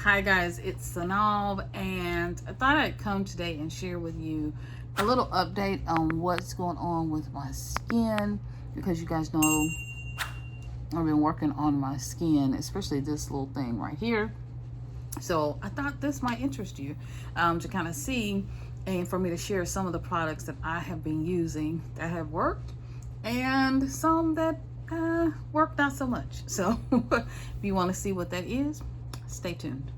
Hi guys, it's Synolve, and I thought I'd come today and share with you a little update on what's going on with my skin, because you guys know I've been working on my skin, especially this little thing right here. So I thought this might interest you to kind of see, and for me to share some of the products that I have been using that have worked and some that worked not so much. So if you want to see what that is, stay tuned.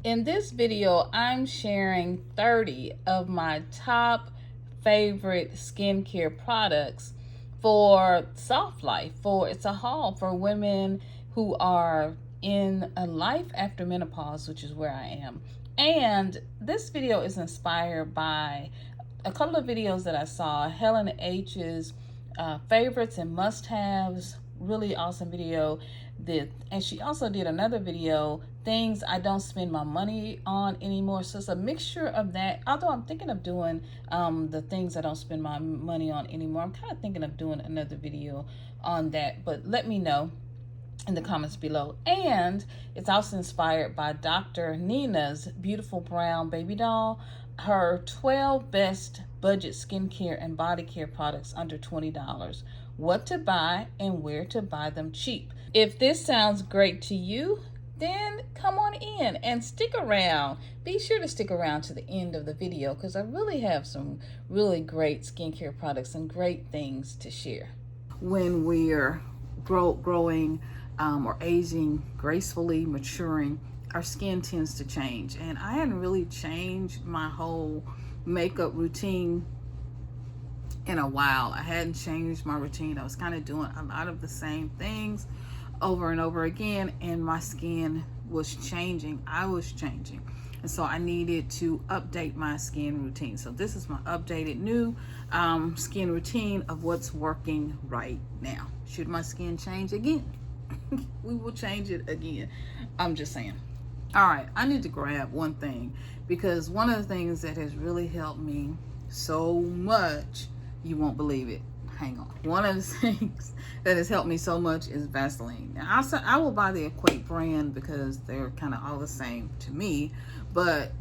In this video, I'm sharing 30 of my top favorite skincare products for soft life. It's a haul for women who are in a life after menopause, which is where I am. And this video is inspired by a couple of videos that I saw. Helen H's favorites and must-haves, really awesome video. And she also did another video, things I don't spend my money on anymore. So it's a mixture of that. Although I'm thinking of doing the things I don't spend my money on anymore, I'm kind of thinking of doing another video on that, but let me know in the comments below. And it's also inspired by Dr. Nina's beautiful brown baby doll, her 12 best budget skincare and body care products under $20, what to buy and where to buy them cheap. If this sounds great to you, then come on in and stick around. Be sure to stick around to the end of the video, because I really have some really great skincare products and great things to share. When we're growing or aging gracefully, maturing, our skin tends to change. And I hadn't really changed my whole makeup routine in a while. I hadn't changed my routine. I was kind of doing a lot of the same things over and over again, and my skin was changing. I was changing. And so I needed to update my skin routine. So this is my updated new skin routine of what's working right now. Should my skin change again? We will change it again. I'm just saying. All right, I need to grab one thing, because one of the things that has really helped me so much, you won't believe it. Hang on. One of the things that has helped me so much is Vaseline. Now, I will buy the Equate brand because they're kind of all the same to me, but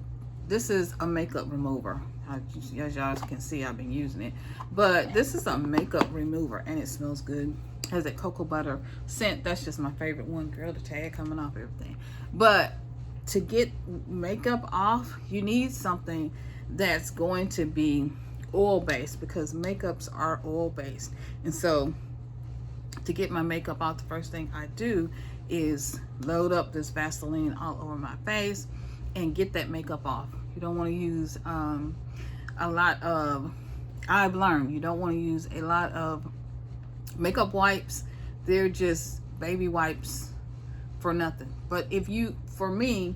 this is a makeup remover. As y'all can see, I've been using it, but this is a makeup remover and it smells good. It has that cocoa butter scent. That's just my favorite one. Girl, the tag coming off everything. But to get makeup off, you need something that's going to be oil-based, because makeups are oil-based. And so to get my makeup off, the first thing I do is load up this Vaseline all over my face and get that makeup off. You don't want to use a lot of, I've learned, you don't want to use a lot of makeup wipes. They're just baby wipes for nothing. But for me,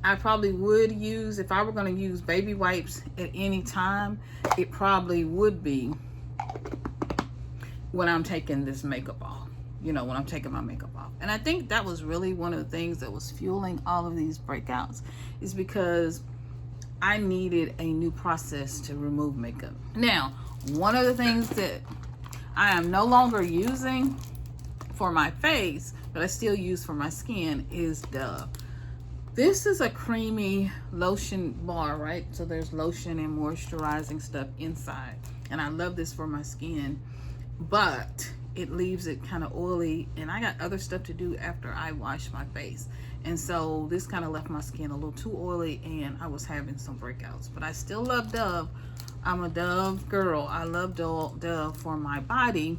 I probably would use, if I were going to use baby wipes at any time, it probably would be when I'm taking this makeup off, when I'm taking my makeup off. And I think that was really one of the things that was fueling all of these breakouts, is because I needed a new process to remove makeup. Now, one of the things that I am no longer using for my face, but I still use for my skin, is Dove. This is a creamy lotion bar, right? So there's lotion and moisturizing stuff inside. And I love this for my skin, but it leaves it kind of oily, and I got other stuff to do after I wash my face. And so this kind of left my skin a little too oily, and I was having some breakouts. But I still love Dove. I'm a Dove girl. I love Dove for my body,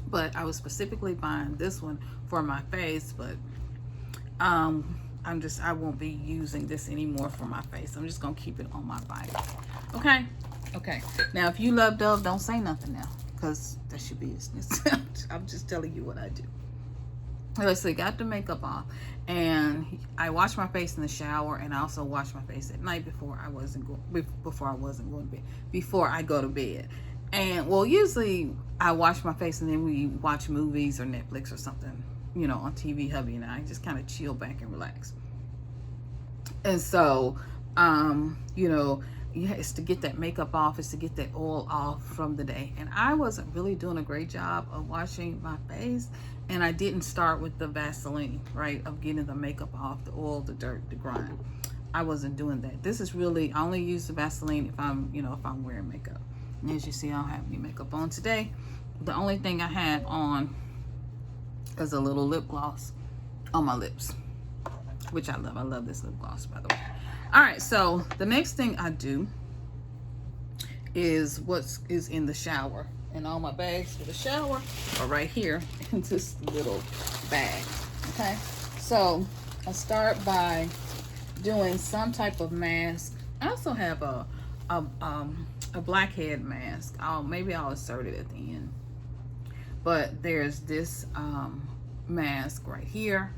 but I was specifically buying this one for my face. But I won't be using this anymore for my face. I'm just gonna keep it on my body. Okay. Now, if you love Dove, don't say nothing now, because that's your business. I'm just telling you what I do. Okay, so I got the makeup off, and I wash my face in the shower, and I also wash my face at night before I go to bed. And well, usually I wash my face and then we watch movies or Netflix or something, on TV, hubby and I just kind of chill back and relax. And so, it's to get that makeup off, it's to get that oil off from the day. And I wasn't really doing a great job of washing my face, And I didn't start with the Vaseline, right, of getting the makeup off, the oil, the dirt, the grime. I wasn't doing that. This is really, I only use the Vaseline if I'm, you know, if I'm wearing makeup. And as you see, I don't have any makeup on today. The only thing I have on is a little lip gloss on my lips, which I love. I love this lip gloss, by the way. All right, so the next thing I do is what is in the shower. And all my bags for the shower are right here in this little bag. Okay, so I start by doing some type of mask. I also have a blackhead mask. Maybe I'll insert it at the end. But there's this mask right here.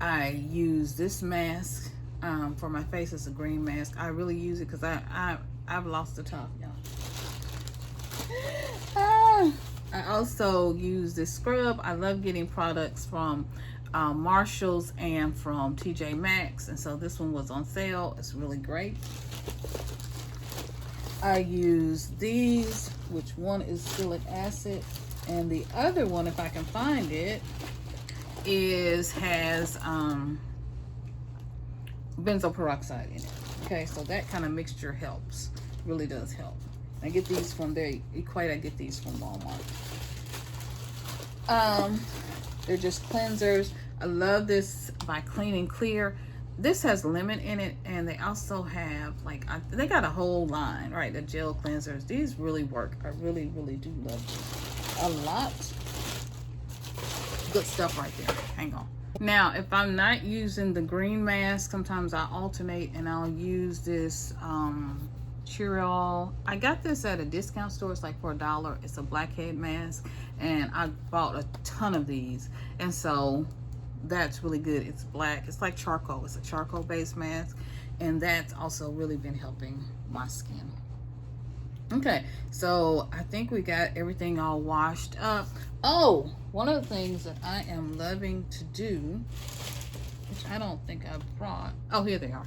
I use this mask for my face. It's a green mask. I really use it because I've lost the top, y'all. I also use this scrub. I love getting products from Marshalls and from TJ Maxx, and so this one was on sale. It's really great. I use these, which one is salicylic acid, and the other one, if I can find it, has benzoyl peroxide in it. Okay, so that kind of mixture helps, really does help. I get these from I get these from Walmart. They're just cleansers. I love this by Clean and Clear. This has lemon in it, and they also have they got a whole line, right? The gel cleansers. These really work. I really do love them a lot. Good stuff right there. Hang on. Now, if I'm not using the green mask, sometimes I alternate and I'll use this Cheryl. I got this at a discount store. It's like for $1. It's a blackhead mask, and I bought a ton of these, and so that's really good. It's black. It's like charcoal. It's a charcoal based mask, and that's also really been helping my skin. Okay, so I think we got everything all washed up. Oh, one of the things that I am loving to do, which I don't think I brought, oh, here they are,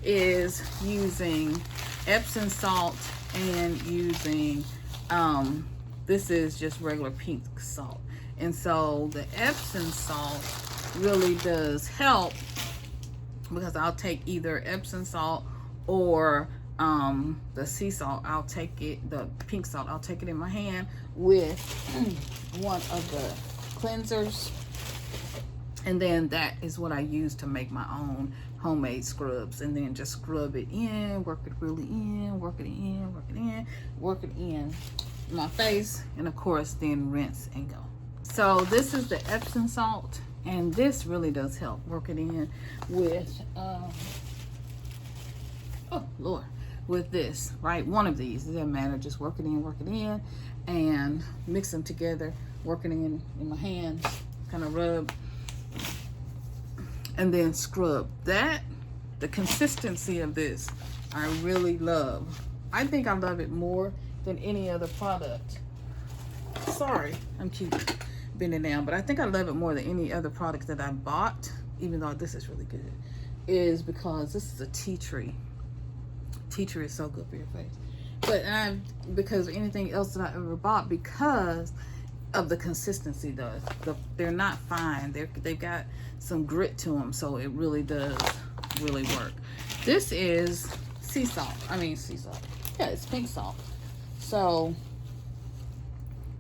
is using Epsom salt and using this is just regular pink salt. And so the Epsom salt really does help, because I'll take either Epsom salt or the sea salt. I'll take it, the pink salt, I'll take it in my hand with one of the cleansers, and then that is what I use to make my own homemade scrubs, and then just scrub it in, work it really in, work it in, work it in, work it in my face, and of course then rinse and go. So this is the Epsom salt, and this really does help. Work it in with oh Lord, with this, right? One of these, it doesn't matter, just work it in, and mix them together, work it in my hands, kind of rub, and then scrub. That, the consistency of this, I really love. I think I love it more than any other product. Sorry, I'm keep bending down, but I think I love it more than any other product that I bought, even though this is really good, is because this is a tea tree. Tea tree is so good for your face. But because of anything else that I ever bought, because of the consistency, they're not fine. They've got some grit to them, so it really does really work. This is sea salt. Yeah, it's pink salt. So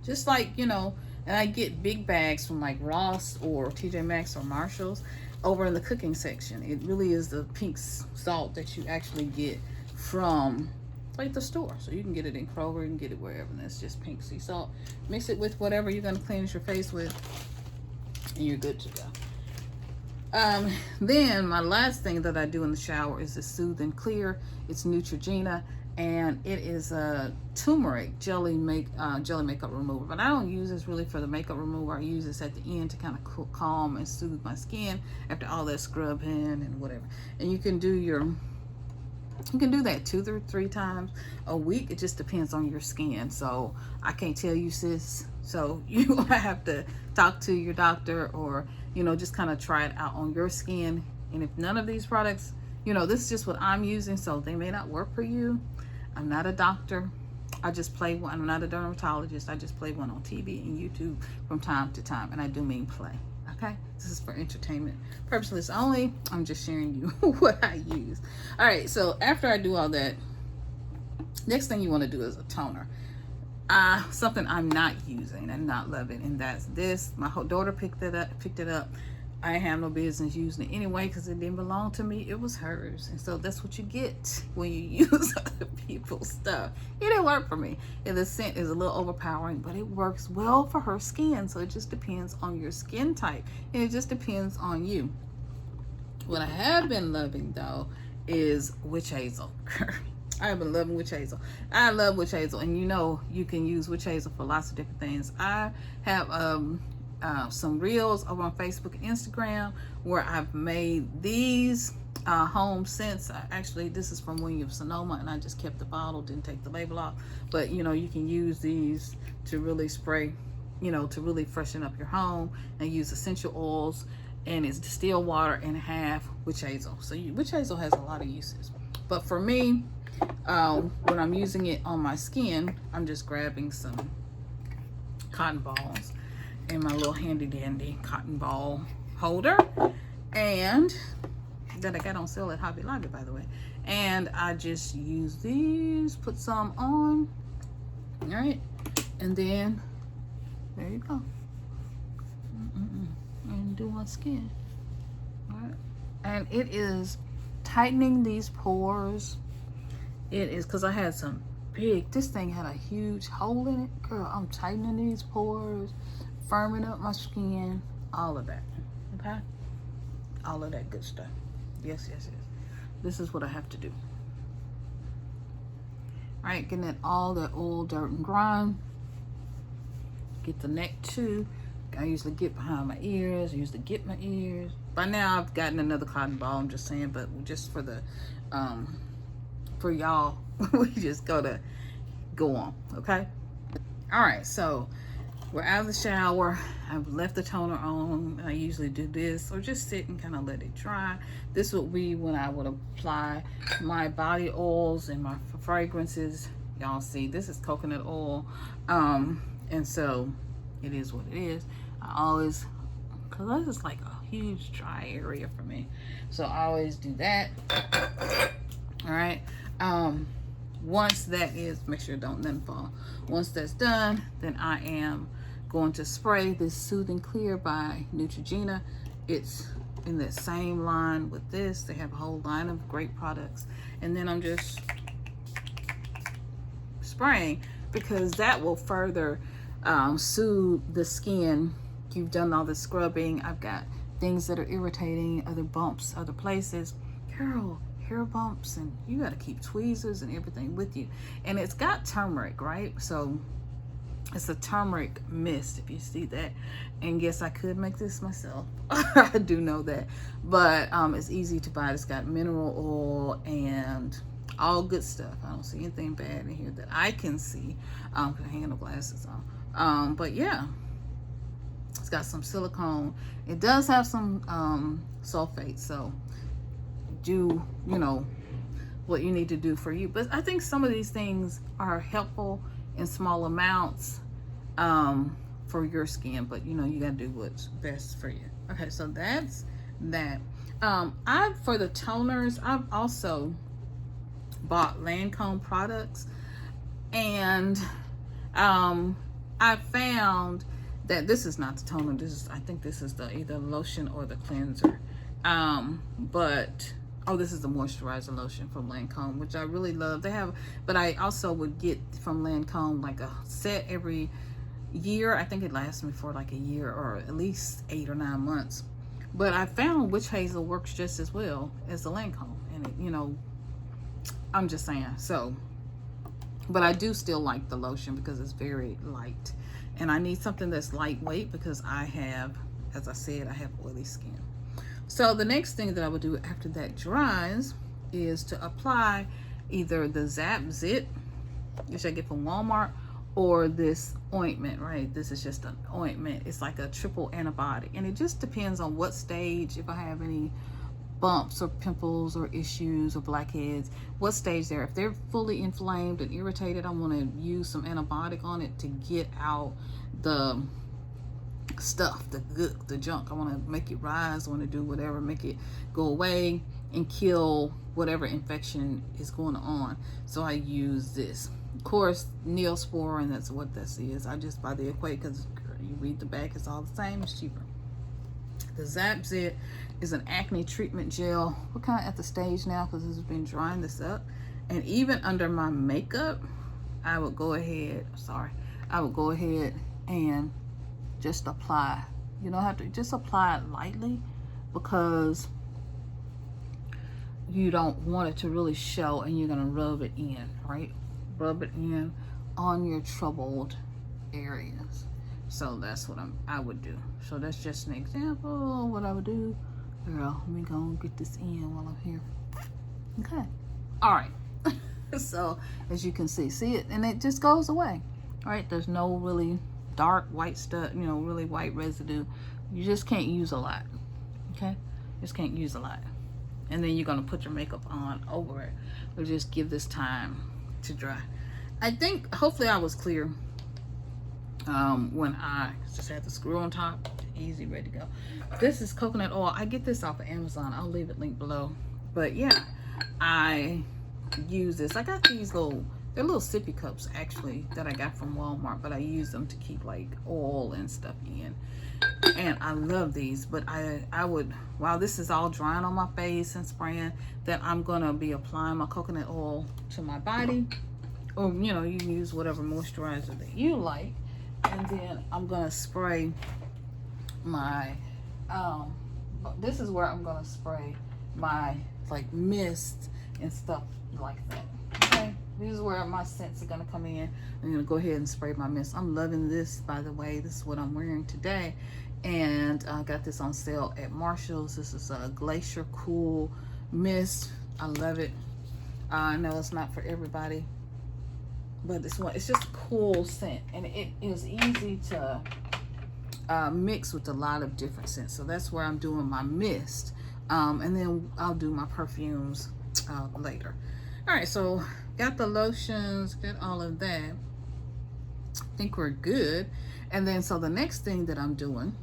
just like, you know, and I get big bags from like Ross or TJ Maxx or Marshalls over in the cooking section. It really is the pink salt that you actually get from like the store. So you can get it in Kroger, you can get it wherever, and it's just pink sea salt. Mix it with whatever you're going to cleanse your face with, and you're good to go. Then my last thing that I do in the shower is the Soothe and Clear. It's Neutrogena, and it is a turmeric jelly makeup remover. But I don't use this really for the makeup remover. I use this at the end to kind of calm and soothe my skin after all that scrubbing and whatever. And you can do that 2 or 3 times a week. It just depends on your skin. So I can't tell you, sis. So you have to talk to your doctor, or, you know, just kind of try it out on your skin. And if none of these products, you know, this is just what I'm using, so they may not work for you. I'm not a doctor. I just play one. I'm not a dermatologist. I just play one on TV and YouTube from time to time, and I do mean play. Okay, this is for entertainment purposes only. I'm just sharing you what I use. All right, so after I do all that, next thing you want to do is a toner. Something I'm not using and not loving, and that's this. My whole daughter picked it up. I have no business using it anyway because it didn't belong to me. It was hers. And so that's what you get when you use other people's stuff. It didn't work for me. And the scent is a little overpowering, but it works well for her skin. So it just depends on your skin type. And it just depends on you. What I have been loving, though, is witch hazel. I have been loving witch hazel. I love witch hazel. And you know you can use witch hazel for lots of different things. I have some reels over on Facebook and Instagram where I've made these home scents. Actually, this is from Williams Sonoma, and I just kept the bottle, didn't take the label off. But you know, you can use these to really spray, you know, to really freshen up your home, and use essential oils, and it's distilled water and half witch hazel. So witch hazel has a lot of uses. But for me, when I'm using it on my skin, I'm just grabbing some cotton balls in my little handy dandy cotton ball holder, and that I got on sale at Hobby Lobby, by the way. And I just use these, put some on, all right, and then there you go, and do my skin, all right. And it is tightening these pores. It is, because I had some big, this thing had a huge hole in it, girl. I'm tightening these pores, firming up my skin, all of that, okay? All of that good stuff. Yes. This is what I have to do. All right, getting all that oil, dirt, and grime. Get the neck too. I usually get behind my ears. I usually get my ears. By now, I've gotten another cotton ball, I'm just saying, but just for the, for y'all, we just go on, okay? All right, so we're out of the shower. I've left the toner on. I usually do this or just sit and kind of let it dry. This would be when I would apply my body oils and my fragrances. Y'all see, this is coconut oil. And so it is what it is. I always, because this is like a huge dry area for me. So I always do that. All right. Once that is, make sure don't nothing fall. Once that's done, then I am going to spray this Soothing Clear by Neutrogena. It's in that same line with this. They have a whole line of great products. And then I'm just spraying because that will further soothe the skin. You've done all the scrubbing. I've got things that are irritating, other bumps, other places. Girl, hair bumps, and you got to keep tweezers and everything with you. And it's got turmeric, right? So it's a turmeric mist, if you see that. And yes, I could make this myself. I do know that. But it's easy to buy. It's got mineral oil and all good stuff. I don't see anything bad in here that I can see. I have no glasses on. But yeah, it's got some silicone. It does have some sulfate. So do, you know, what you need to do for you. But I think some of these things are helpful in small amounts for your skin, but you know, you gotta do what's best for you. Okay, so that's that. For the toners, I've also bought Lancome products, and I found that this is not the toner. I think this is the either lotion or the cleanser. This is the moisturizer lotion from Lancome, which I really love. They have, but I also would get from Lancome like a set every year. I think it lasts me for like a year or at least 8 or 9 months. But I found witch hazel works just as well as the Lancome, and it, you know, I'm just saying. So, but I do still like the lotion because it's very light, and I need something that's lightweight because I have, as I said, I have oily skin. So the next thing that I would do after that dries is to apply either the Zap Zit, which I get from Walmart, or this ointment, right? This is just an ointment. It's like a triple antibiotic, and it just depends on what stage, if I have any bumps or pimples or issues or blackheads, what stage they're. If they're fully inflamed and irritated, I want to use some antibiotic on it to get out the stuff, the junk. I want to make it rise. I want to do whatever, make it go away and kill whatever infection is going on. So I use this, of course, Neosporin, and that's what this is. I just buy the Equate because you read the back, it's all the same, it's cheaper. The Zap Zit is an acne treatment gel. We're kind of at the stage now because this has been drying this up, and even under my makeup I would go ahead and just apply. You don't have to, just apply it lightly because you don't want it to really show, and you're gonna rub it in, right? Rub it in on your troubled areas. So that's what I would do. So that's just an example of what I would do. Girl, let me go and get this in while I'm here. Okay. All right. So as you can see it, and it just goes away. All right. There's no really dark white stuff, you know, really white residue. You just can't use a lot. Okay. Just can't use a lot. And then you're going to put your makeup on over it. Or just give this time to dry. I think, hopefully I was clear when I just had the screw on top. Easy, ready to go. This is coconut oil. I get this off of Amazon. I'll leave it linked below. But yeah, I use this. I got these they're little sippy cups actually that I got from Walmart, but I use them to keep like oil and stuff in. And I love these, but I would, while this is all drying on my face and spraying, that I'm gonna be applying my coconut oil to my body, or you know, you can use whatever moisturizer that you like, and then I'm gonna spray my this is where I'm gonna spray my like mist and stuff like that. Okay, this is where my scents are gonna come in. I'm gonna go ahead and spray my mist. I'm loving this, by the way. This is what I'm wearing today, and I got this on sale at Marshall's. This is a Glacier Cool Mist. I love it. I know it's not for everybody, but it's just a cool scent, and it is easy to mix with a lot of different scents. So that's where I'm doing my mist, and then I'll do my perfumes later. All right, so got the lotions, got all of that. I think we're good. And then so the next thing that I'm doing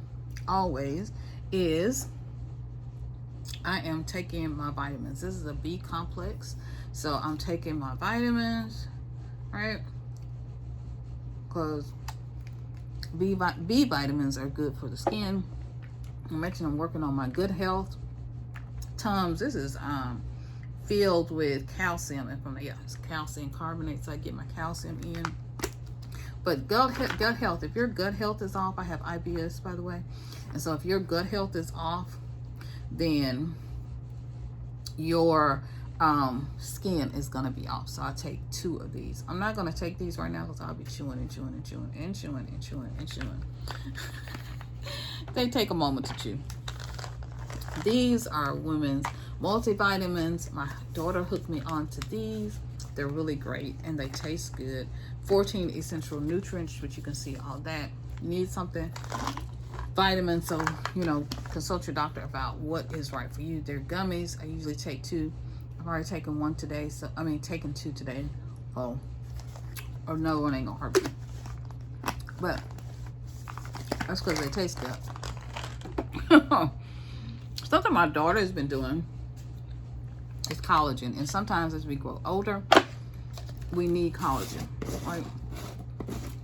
always is I am taking my vitamins. This is a B complex, so I'm taking my vitamins, right? Because B vitamins are good for the skin. I'm actually working on my good health Tums. This is filled with calcium, and from it's calcium carbonate, so I get my calcium in. But gut health, if your gut health is off, I have IBS, by the way, and so if your gut health is off, then your skin is gonna be off. So I take 2 of these. I'm not gonna take these right now because I'll be chewing and chewing and chewing and chewing and chewing and chewing. They take a moment to chew. These are women's multivitamins. My daughter hooked me onto these. They're really great and they taste good. 14 essential nutrients, which you can see all that. You need something, vitamins, so you know, consult your doctor about what is right for you. They're gummies. I usually take 2. I've already taken 1 today, so I mean taken 2 today. Oh, or another one ain't gonna hurt me. But that's because they taste good. Something my daughter has been doing is collagen, and sometimes as we grow older, we need collagen, right?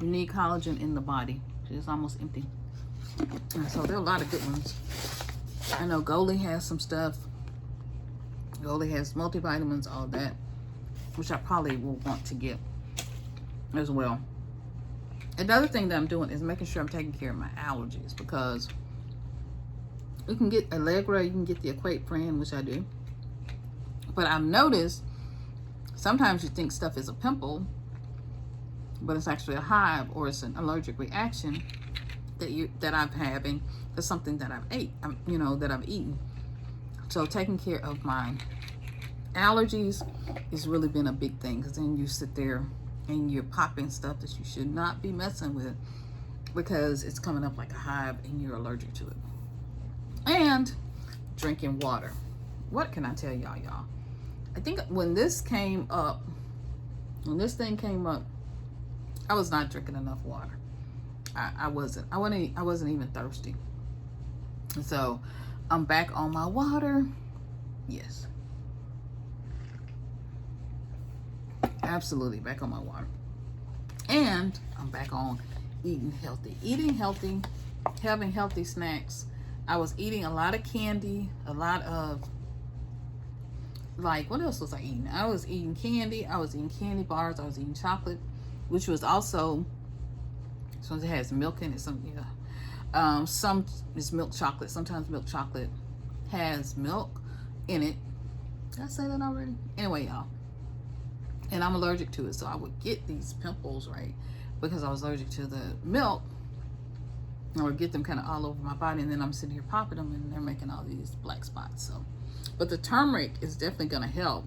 We need collagen in the body. It's almost empty. And so there are a lot of good ones. I know Goli has some stuff. Goli has multivitamins, all that, which I probably will want to get as well. Another thing that I'm doing is making sure I'm taking care of my allergies, because you can get Allegra, you can get the Equate brand, which I do. But I've noticed sometimes you think stuff is a pimple, but it's actually a hive, or it's an allergic reaction that I'm having for something that I've that I've eaten. So taking care of my allergies has really been a big thing, because then you sit there and you're popping stuff that you should not be messing with because it's coming up like a hive and you're allergic to it. And drinking water. what can I tell y'all? I think when this came up, when this thing came up, I was not drinking enough water. I wasn't even thirsty. So I'm back on my water. Yes, absolutely back on my water. And I'm back on eating healthy, having healthy snacks. I was eating a lot of candy, a lot of, like, what else was I eating? I was eating candy, I was eating candy bars, I was eating chocolate, which was also, sometimes it has milk in it, some is milk chocolate. Sometimes milk chocolate has milk in it. Did I say that already? Anyway, y'all. And I'm allergic to it, so I would get these pimples, right? Because I was allergic to the milk. I would get them kind of all over my body, and then I'm sitting here popping them, and they're making all these black spots. So, but the turmeric is definitely going to help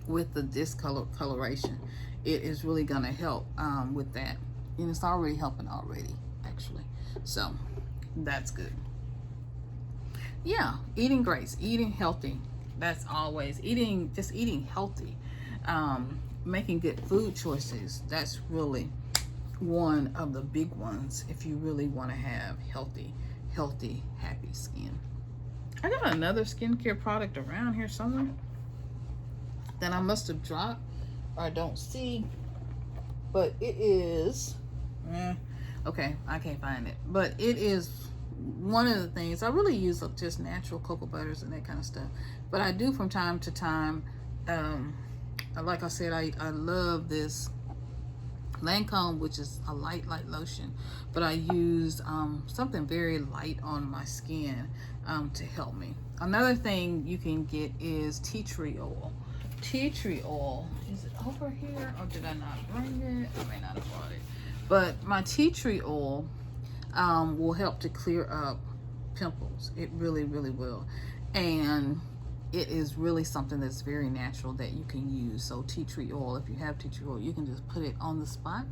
with the discoloration. It is really going to help with that, and it's already helping already, actually. So that's good. Yeah, eating great, eating healthy. That's always eating, just eating healthy. Making good food choices. That's really one of the big ones if you really want to have healthy, happy skin. I got another skincare product around here somewhere that I must have dropped or I don't see, but it is, okay, I can't find it, but it is one of the things. I really use just natural cocoa butters and that kind of stuff, but I do from time to time. Like I said, I love this Lancome, which is a light lotion, but I use something very light on my skin to help me. Another thing you can get is tea tree oil. Tea tree oil, is it over here, or did I not bring it? I may not have brought it, but my tea tree oil will help to clear up pimples. It really will, and it is really something that's very natural that you can use. So tea tree oil, if you have tea tree oil, you can just put it on the spot.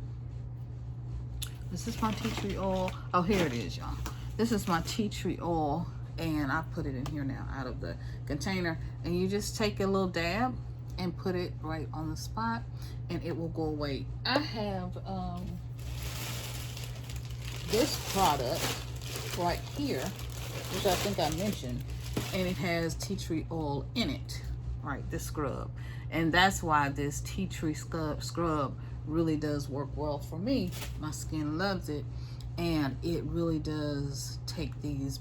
This is my tea tree oil. Oh, here it is, y'all. This is my tea tree oil, and I put it in here now out of the container, and you just take a little dab and put it right on the spot, and it will go away. I have this product right here, which I think I mentioned, and it has tea tree oil in it, right? This scrub, and that's why this tea tree scrub really does work well for me. My skin loves it, and it really does take these,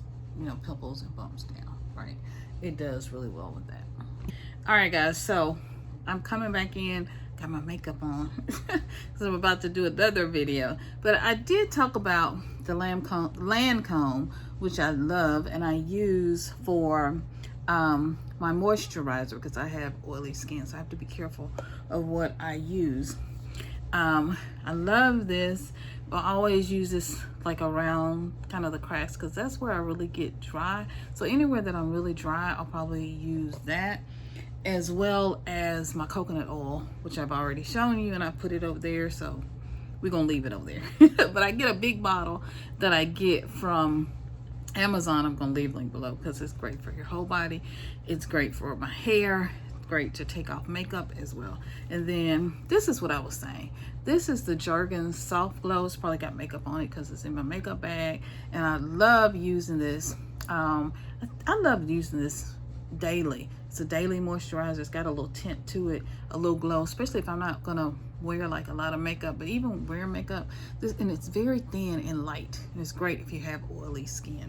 pimples and bumps down, right? It does really well with that. All right, guys, so I'm coming back in, got my makeup on because I'm about to do another video, but I did talk about the Lancome, which I love and I use for my moisturizer because I have oily skin, so I have to be careful of what I use. I love this, but I always use this like around kind of the cracks because that's where I really get dry. So anywhere that I'm really dry, I'll probably use that, as well as my coconut oil, which I've already shown you, and I put it over there, so we're gonna leave it over there. But I get a big bottle that I get from Amazon. I'm gonna leave a link below because it's great for your whole body. It's great for my hair, great to take off makeup as well. And then this is what I was saying. This is the Jergens Soft Glow. It's probably got makeup on it because it's in my makeup bag, and I love using this. I love using this daily. It's a daily moisturizer. It's got a little tint to it, a little glow, especially if I'm not gonna wear like a lot of makeup, but even wear makeup, and it's very thin and light, and it's great if you have oily skin.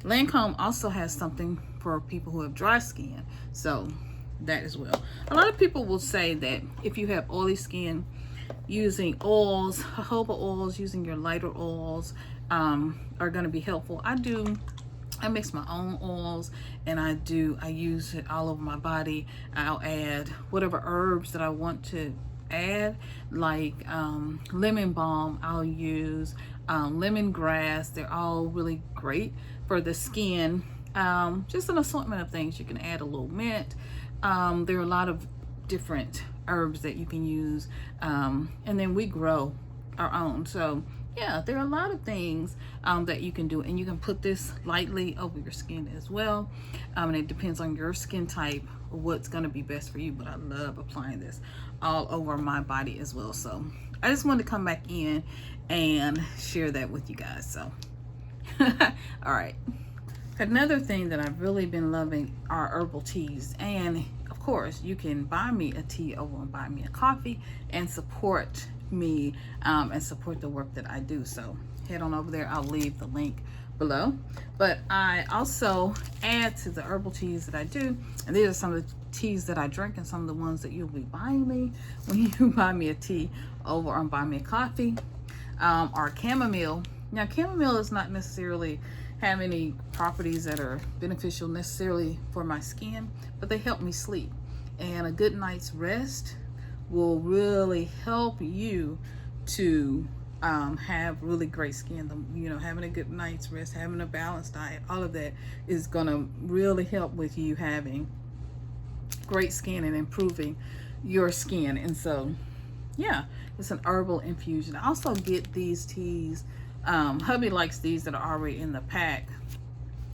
Lancome also has something for people who have dry skin, so that as well. A lot of people will say that if you have oily skin, using oils, jojoba oils, using your lighter oils are going to be helpful. I mix my own oils, and I use it all over my body. I'll add whatever herbs that I want to add, like lemon balm. I'll use lemongrass. They're all really great for the skin. Just an assortment of things. You can add a little mint. There are a lot of different herbs that you can use, and then we grow our own, so yeah, there are a lot of things that you can do, and you can put this lightly over your skin as well. And it depends on your skin type, what's going to be best for you. But I love applying this all over my body as well. So I just wanted to come back in and share that with you guys. So all right. Another thing that I've really been loving are herbal teas. And of course, you can buy me a tea over and buy me a coffee and support me and support the work that I do. So head on over there. I'll leave the link below. But I also add to the herbal teas that I do. And these are some of the teas that I drink and some of the ones that you'll be buying me when you buy me a tea over and buy me a coffee. Are chamomile. Now, chamomile is not necessarily have any properties that are beneficial necessarily for my skin, but they help me sleep. And a good night's rest will really help you to have really great skin. You know, having a good night's rest, having a balanced diet, all of that is gonna really help with you having great skin and improving your skin. And so, yeah, it's an herbal infusion. I also get these teas. Hubby likes these that are already in the pack,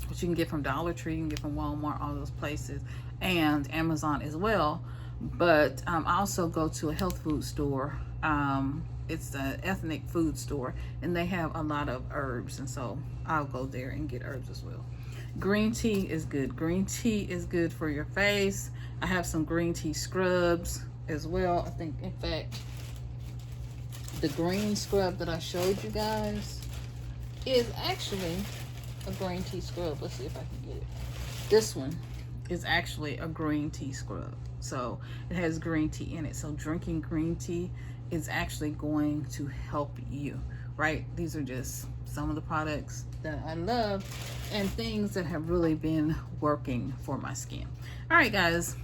which you can get from Dollar Tree, you can get from Walmart, all those places, and Amazon as well. But I also go to a health food store. It's an ethnic food store, and they have a lot of herbs, and so I'll go there and get herbs as well. Green tea is good. Green tea is good for your face. I have some green tea scrubs as well. I think, in fact, the green scrub that I showed you guys is actually a green tea scrub. Let's see if I can get it. This one is actually a green tea scrub. So it has green tea in it. So drinking green tea is actually going to help you, right? These are just some of the products that I love and things that have really been working for my skin. All right, guys,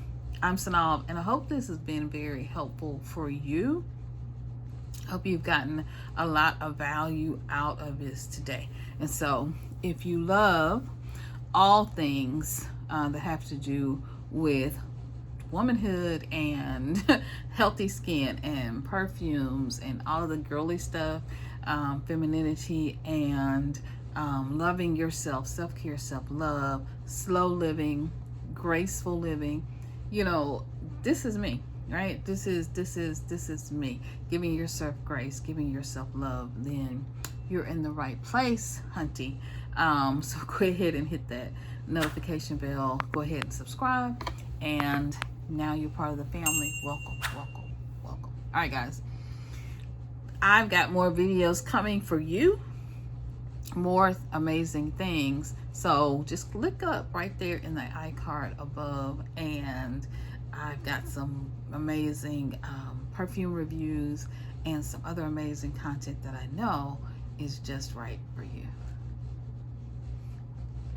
I'm Synolve, and I hope this has been very helpful for you. Hope you've gotten a lot of value out of this today. And so if you love all things that have to do with womanhood and healthy skin and perfumes and all of the girly stuff, femininity and loving yourself, self-care, self-love, slow living, graceful living, you know, this is me. Right? This is me. Giving yourself grace, giving yourself love, then you're in the right place, hunty. So go ahead and hit that notification bell. Go ahead and subscribe. And now you're part of the family. Welcome, welcome, welcome. All right, guys. I've got more videos coming for you. More amazing things. So just click up right there in the iCard above, and I've got some amazing perfume reviews and some other amazing content that I know is just right for you.